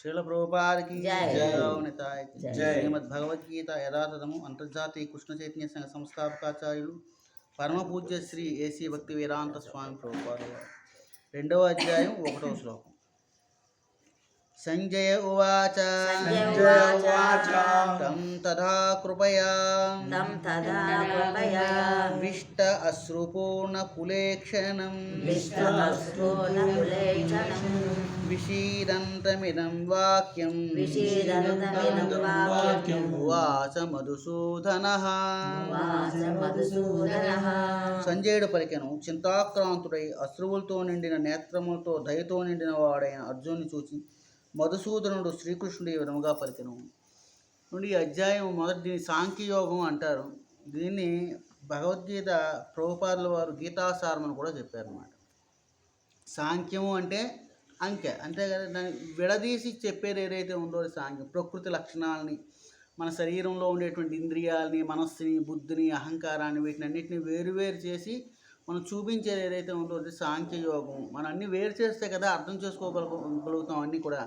శ్రీల ప్రభుపాదికి జై. జై. శ్రీమద్ భగవద్గీత యథాతథము అంతర్జాతీయ కృష్ణ చైతన్య సంఘ సంస్థాపకాచార్యులు పరమ పూజ్య శ్రీ ఏసీ భక్తి వేదాంత స్వామి ప్రభుపాద గారు 2వ అధ్యాయం 1వ శ్లోకం. సంజయ ఉవాచ తం తథా కృపయా విష్ట అశ్రుపూర్ణ పులేక్షణం విషీదంతమిదం వాక్యం ఉవాచ మధుసూదనః. సంజయుడు పలికెను, చింతాక్రాంతుడై అశ్రువులతో నిండిన నేత్రములతో దయతో నిండిన వాడైన అర్జునుని చూచి మధుసూదనుడు శ్రీకృష్ణుడు ఈ విధముగా పలికెను. నుండి ఈ అధ్యాయం దీన్ని సాంఖ్యయోగం అంటారు. దీన్ని భగవద్గీత ప్రభుపాదుల వారు గీతాసారం అని కూడా చెప్పారన్నమాట. సాంఖ్యము అంటే అంకె, అంతే కదా. దాన్ని విడదీసి చెప్పేది ఏదైతే ఉందో అది సాంఖ్యం. ప్రకృతి లక్షణాలని, మన శరీరంలో ఉండేటువంటి ఇంద్రియాలని, మనస్సుని, బుద్ధిని, అహంకారాన్ని, వీటిని అన్నింటినీ వేరువేరు చేసి మనం చూపించేది ఏదైతే ఉందో అది సాంఖ్యయోగం. మనం అన్నీ వేరు చేస్తే కదా అర్థం చేసుకోగలుగుతాం అన్నీ కూడా.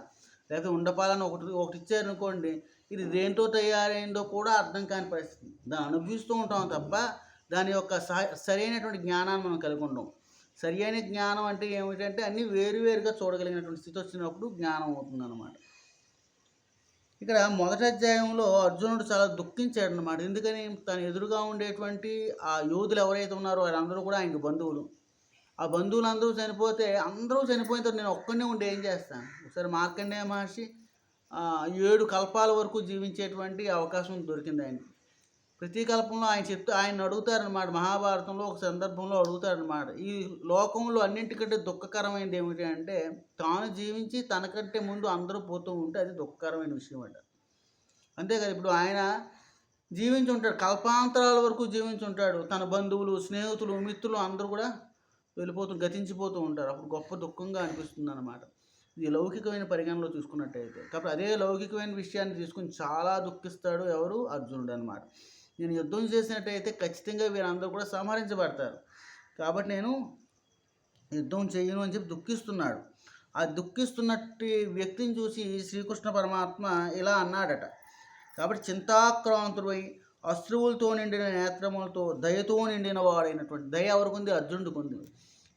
లేకపోతే ఉండపాలని ఒకటి ఇచ్చారనుకోండి, ఇది దేంతో తయారైందో కూడా అర్థం కాని పరిస్థితి. దాన్ని అనుభవిస్తూ ఉంటాం తప్ప దాని యొక్క సరైనటువంటి జ్ఞానాన్ని మనం కలిగి ఉండం. సరి అయిన జ్ఞానం అంటే ఏమిటంటే అన్నీ వేరువేరుగా చూడగలిగినటువంటి స్థితి వచ్చినప్పుడు జ్ఞానం అవుతుందన్నమాట. ఇక్కడ మొదటి అధ్యాయంలో అర్జునుడు చాలా దుఃఖించాడు అన్నమాట. ఎందుకని? తన ఎదురుగా ఉండేటువంటి ఆ యోధులు ఎవరైతే ఉన్నారో వాళ్ళందరూ కూడా ఆయనకు బంధువులు. ఆ బంధువులు అందరూ చనిపోతే, అందరూ చనిపోయిన తర్వాత నేను ఒక్కడే ఉండి ఏం చేస్తాను? ఒకసారి మార్కండేయ మహర్షి 7 కల్పాల వరకు జీవించేటువంటి అవకాశం దొరికింది ఆయనకి. ప్రతి కల్పంలో ఆయన అడుగుతారనమాట. మహాభారతంలో ఒక సందర్భంలో అడుగుతారనమాట, ఈ లోకంలో అన్నింటికంటే దుఃఖకరమైనది ఏమిటి అంటే తాను జీవించి తనకంటే ముందు అందరూ పోతూ ఉంటే అది దుఃఖకరమైన విషయం అంట. అంతే కదా. ఇప్పుడు ఆయన జీవించి ఉంటాడు, కల్పాంతరాల వరకు జీవించి ఉంటాడు. తన బంధువులు, స్నేహితులు, మిత్రులు అందరూ కూడా గతించిపోతూ ఉంటారు. అప్పుడు గొప్ప దుఃఖంగా అనిపిస్తుంది అన్నమాట. ఇది లౌకికమైన పరిగణలో చూసుకున్నట్టయితే. కాబట్టి అదే లౌకికమైన విషయాన్ని తీసుకుని చాలా దుఃఖిస్తాడు ఎవరు? అర్జునుడు అన్నమాట. నేను యుద్ధం చేసినట్టయితే ఖచ్చితంగా వీరందరూ కూడా సంహరించబడతారు, కాబట్టి నేను యుద్ధం చేయను అని చెప్పి దుఃఖిస్తున్నాడు. ఆ దుఃఖిస్తున్నట్టు వ్యక్తిని చూసి శ్రీకృష్ణ పరమాత్మ ఇలా అన్నాడట. కాబట్టి చింతాక్రాంతుడై అశ్రువులతో నిండిన నేత్రములతో దయతో నిండిన వాడైనటువంటి, దయ ఎవరికి ఉంది? అర్జునుడికి ఉంది.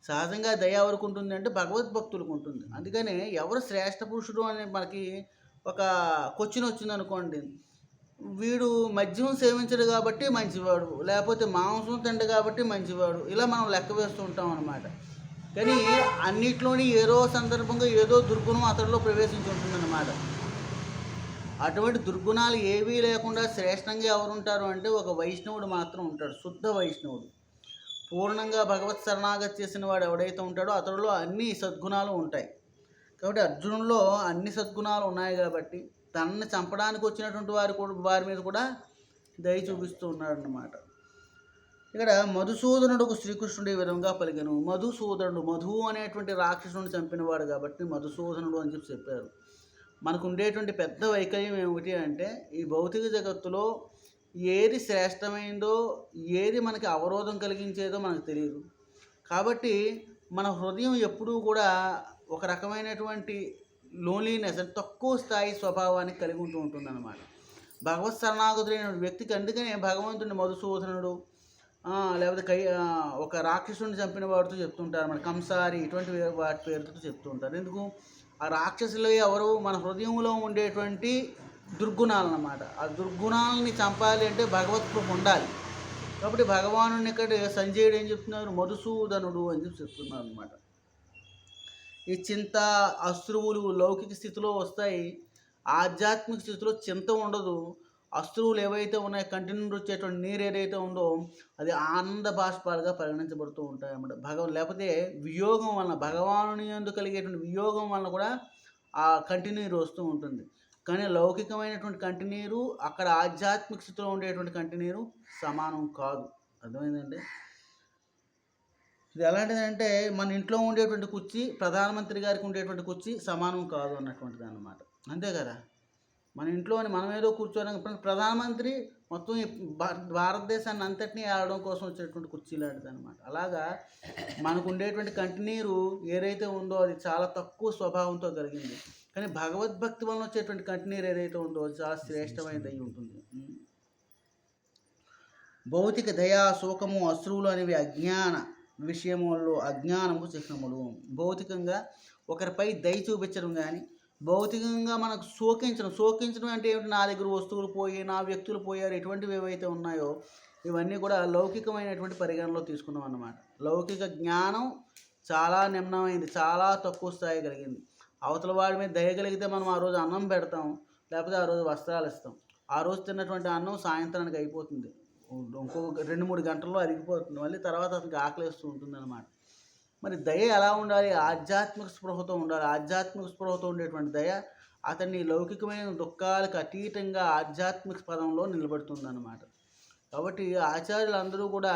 సహజంగా దయ ఎవరికి ఉంటుంది అంటే భగవద్భక్తులకు ఉంటుంది. అందుకనే ఎవరు శ్రేష్ఠ పురుషుడు అని మనకి ఒక క్వశ్చన్ వచ్చింది అనుకోండి, వీడు మద్యం సేవించడు కాబట్టి మంచివాడు, లేకపోతే మాంసం తిండు కాబట్టి మంచివాడు, ఇలా మనం లెక్క వేస్తూ ఉంటాం అన్నమాట. కానీ అన్నిట్లోని ఏదో సందర్భంగా ఏదో దుర్గుణం అతడిలో ప్రవేశించి ఉంటుందన్నమాట. అటువంటి దుర్గుణాలు ఏవీ లేకుండా శ్రేష్టంగా ఎవరుంటారు అంటే ఒక వైష్ణవుడు మాత్రం ఉంటాడు, శుద్ధ వైష్ణవుడు. పూర్ణంగా భగవత్ శరణాగతి చేసిన వాడు ఎవడైతే ఉంటాడో అతడిలో అన్ని సద్గుణాలు ఉంటాయి. కాబట్టి అర్జునుల్లో అన్ని సద్గుణాలు ఉన్నాయి కాబట్టి తనని చంపడానికి వచ్చినటువంటి వారి మీద కూడా దయ చూపిస్తూ ఉన్నాడు అన్నమాట. ఇక్కడ మధుసూదనుడుకు శ్రీకృష్ణుడు ఈ విధంగా పలికెను. మధుసూదనుడు, మధువు అనేటువంటి రాక్షసుని చంపినవాడు కాబట్టి మధుసూదనుడు అని చెప్పారు. మనకు ఉండేటువంటి పెద్ద వైకల్యం ఏమిటి అంటే ఈ భౌతిక జగత్తులో ఏది శ్రేష్టమైందో, ఏది మనకి అవరోధం కలిగించేదో మనకు తెలియదు. కాబట్టి మన హృదయం ఎప్పుడూ కూడా ఒక రకమైనటువంటి లోన్లీనెస్, తక్కువ స్థాయి స్వభావానికి కలిగి ఉంటూ ఉంటుందన్నమాట. భగవత్ శరణాగతులైన వ్యక్తికి అందుకనే భగవంతుడిని మధుసూదనుడు, లేకపోతే ఒక రాక్షసుని చంపిన వాడితో చెప్తుంటారు, మన కంసారి, ఇటువంటి వాటి పేరుతో చెప్తూ ఉంటారు. ఎందుకు? ఆ రాక్షసులు ఎవరు? మన హృదయంలో ఉండేటువంటి దుర్గుణాలు అన్నమాట. ఆ దుర్గుణాలని చంపాలి అంటే భగవత్కృప ఉండాలి. కాబట్టి భగవానుని ఇక్కడ సంజయుడు ఏం చెప్తున్నారు? మధుసూదనుడు అని చెప్పి చెప్తున్నారు అన్నమాట. ఈ చింత, అశ్రువులు లౌకిక స్థితిలో వస్తాయి, ఆధ్యాత్మిక స్థితిలో చింత ఉండదు. అశ్రువులు ఏవైతే ఉన్నాయో, కంటి నుండి వచ్చేటువంటి నీరు ఏదైతే ఉందో అది ఆనంద బాష్పాలుగా పరిగణించబడుతూ ఉంటాయి అన్నమాట. లేకపోతే వియోగం వలన, భగవానుని యందు కలిగేటువంటి వియోగం వలన కూడా ఆ కంటి నీరు వస్తూ ఉంటుంది. కానీ లౌకికమైనటువంటి కంటినీరు అక్కడ ఆధ్యాత్మిక స్థితిలో ఉండేటువంటి కంటినీరు సమానం కాదు. అర్థమైందండి? ఇది ఎలాంటిదంటే మన ఇంట్లో ఉండేటువంటి కుర్చీ ప్రధానమంత్రి గారికి ఉండేటువంటి కుర్చీ సమానం కాదు అన్నటువంటిది అన్నమాట. అంతే కదా. మన ఇంట్లోని మనం ఏదో కూర్చోడానికి, ప్రధానమంత్రి మొత్తం భారతదేశాన్ని అంతటినీ ఆడడం కోసం వచ్చేటువంటి కుర్చీ లాంటిది అనమాట. అలాగా మనకు ఉండేటువంటి కంటినీరు ఏదైతే ఉందో అది చాలా తక్కువ స్వభావంతో కలిగింది. కానీ భగవద్భక్తి వలన వచ్చేటువంటి కంటినీరు ఏదైతే ఉందో చాలా శ్రేష్టమైనది అయి ఉంటుంది. భౌతిక దయా శోకము అశ్రువులు అనేవి అజ్ఞాన విషయములలో అజ్ఞానము చిహ్నములు. భౌతికంగా ఒకరిపై దయ చూపించడం కానీ, భౌతికంగా మనకు శోకించడం అంటే ఏమిటి? నా దగ్గర వస్తువులు పోయి, నా వ్యక్తులు పోయారు, ఎటువంటివి ఏవైతే ఉన్నాయో ఇవన్నీ కూడా లౌకికమైనటువంటి పరిగణలో తీసుకున్నాం అన్నమాట. లౌకిక జ్ఞానం చాలా నిమ్నమైంది, చాలా తక్కువ స్థాయి కలిగింది. అవతల వాడి మీద దయ కలిగితే మనం ఆ రోజు అన్నం పెడతాం, లేకపోతే ఆ రోజు వస్త్రాలు ఇస్తాం. ఆ రోజు తిన్నటువంటి అన్నం సాయంత్రానికి అయిపోతుంది, ఇంకో 2-3 గంటల్లో అరిగిపోతుంది, మళ్ళీ తర్వాత అతనికి ఆకలిస్తూ ఉంటుంది అన్నమాట. మరి దయ ఎలా ఉండాలి? ఆధ్యాత్మిక స్పృహతో ఉండాలి. ఆధ్యాత్మిక స్పృహతో ఉండేటువంటి దయ అతన్ని లౌకికమైన దుఃఖాలకు అతీతంగా ఆధ్యాత్మిక పదంలో నిలబడుతుంది అన్నమాట. కాబట్టి ఆచార్యులందరూ కూడా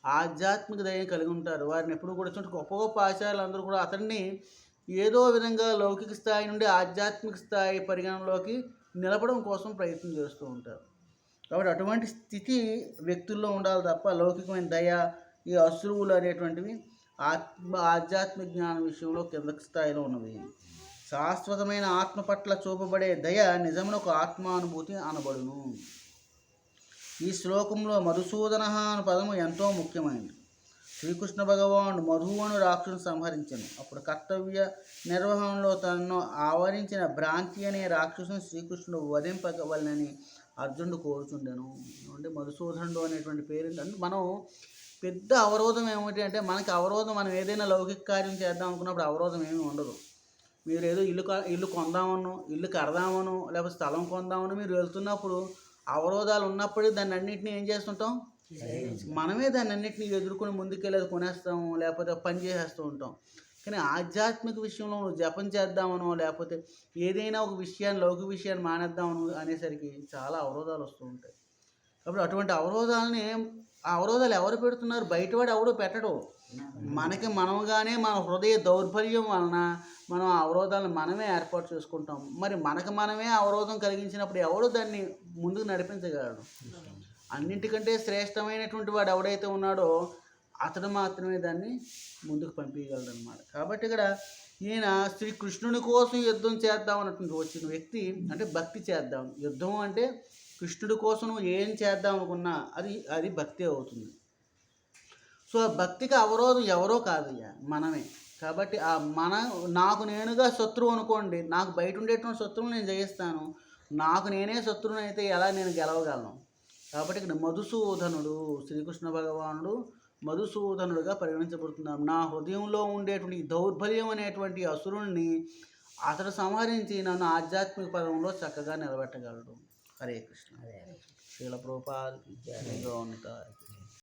ఆధ్యాత్మిక దయ కలిగి ఉంటారు. వారిని ఎప్పుడు కూడా గొప్ప గొప్ప ఆచార్యులందరూ కూడా అతన్ని ఏదో విధంగా లౌకిక స్థాయి నుండి ఆధ్యాత్మిక స్థాయి పరిగణలోకి నిలపడం కోసం ప్రయత్నం చేస్తూ ఉంటారు. కాబట్టి అటువంటి స్థితి వ్యక్తుల్లో ఉండాలి తప్ప లౌకికమైన దయ, ఈ అశ్రువులు అనేటువంటివి ఆధ్యాత్మిక జ్ఞానం విషయంలో కిందకి స్థాయిలో ఉన్నవి. శాశ్వతమైన ఆత్మ పట్ల చూపబడే దయ నిజమున ఒక ఆత్మానుభూతి అనబడును. ఈ శ్లోకంలో మధుసూదన అనే పదము ఎంతో ముఖ్యమైనది. శ్రీకృష్ణ భగవానుడు మధువును రాక్షసుని సంహరించను. అప్పుడు కర్తవ్య నిర్వహణలో తనను ఆవరించిన భ్రాంతి అనే రాక్షసుని శ్రీకృష్ణుడు వధింపవలనని అర్జునుడు కోరుచుండెను. అంటే మధుసూదనుడు అనేటువంటి పేరు అంటే మనం పెద్ద అవరోధం ఏమిటి అంటే, మనకి అవరోధం మనం ఏదైనా లౌకిక కార్యం చేద్దాం అనుకున్నప్పుడు అవరోధం ఏమీ ఉండదు. మీరు ఏదో ఇల్లు కొందామనో, ఇల్లు కడదామనో, లేకపోతే స్థలం కొందామనో మీరు వెళ్తున్నప్పుడు అవరోధాలు ఉన్నప్పుడే దాన్ని అన్నింటినీ ఏం చేస్తుంటాం? మనమే దాన్ని అన్నింటినీ ఎదుర్కొని ముందుకెళ్ళేది కొనేస్తాము, లేకపోతే పని చేసేస్తూ ఉంటాం. కానీ ఆధ్యాత్మిక విషయంలో నువ్వు జపం చేద్దామనో, లేకపోతే ఏదైనా ఒక విషయాన్ని లౌకిక విషయాన్ని మానేద్దామనో అనేసరికి చాలా అవరోధాలు వస్తూ ఉంటాయి. కాబట్టి అటువంటి అవరోధాలు ఎవరు పెడుతున్నారు? బయటవాడు ఎవడో పెట్టడు. మనకి మనముగానే మన హృదయ దౌర్బల్యం వలన మనం ఆ అవరోధాలను మనమే ఏర్పాటు చేసుకుంటాం. మరి మనకు మనమే అవరోధం కలిగించినప్పుడు ఎవడు దాన్ని ముందుకు నడిపించగలడు? అన్నింటికంటే శ్రేష్టమైనటువంటి వాడు ఎవడైతే ఉన్నాడో అతడు మాత్రమే దాన్ని ముందుకు పంపించగలడు అనమాట. కాబట్టి ఇక్కడ ఈయన శ్రీకృష్ణుని కోసం యుద్ధం చేద్దాం అన్నటువంటి వచ్చిన వ్యక్తి అంటే భక్తి చేద్దాం. యుద్ధం అంటే కృష్ణుడి కోసం నువ్వు ఏం చేద్దాం అనుకున్నా అది భక్తి అవుతుంది. సో ఆ భక్తికి అవరోధం ఎవరో కాదయ్యా, మనమే. కాబట్టి నాకు నేనుగా శత్రువు అనుకోండి, నాకు బయట ఉండేటువంటి శత్రువును నేను జయిస్తాను. నాకు నేనే శత్రువుని అయితే ఎలా నేను గెలవగలను? కాబట్టి ఇక్కడ మధుసూదనుడు, శ్రీకృష్ణ భగవానుడు మధుసూదనుడుగా పరిగణించబడుతున్నాడు. నా హృదయంలో ఉండేటువంటి దౌర్బల్యం అనేటువంటి అసురుణ్ణి అతడు సంహరించి నన్ను ఆధ్యాత్మిక పదంలో చక్కగా నిలబెట్టగలడు. హరే కృష్ణ. శ్రీల ప్రభుపాద జయ.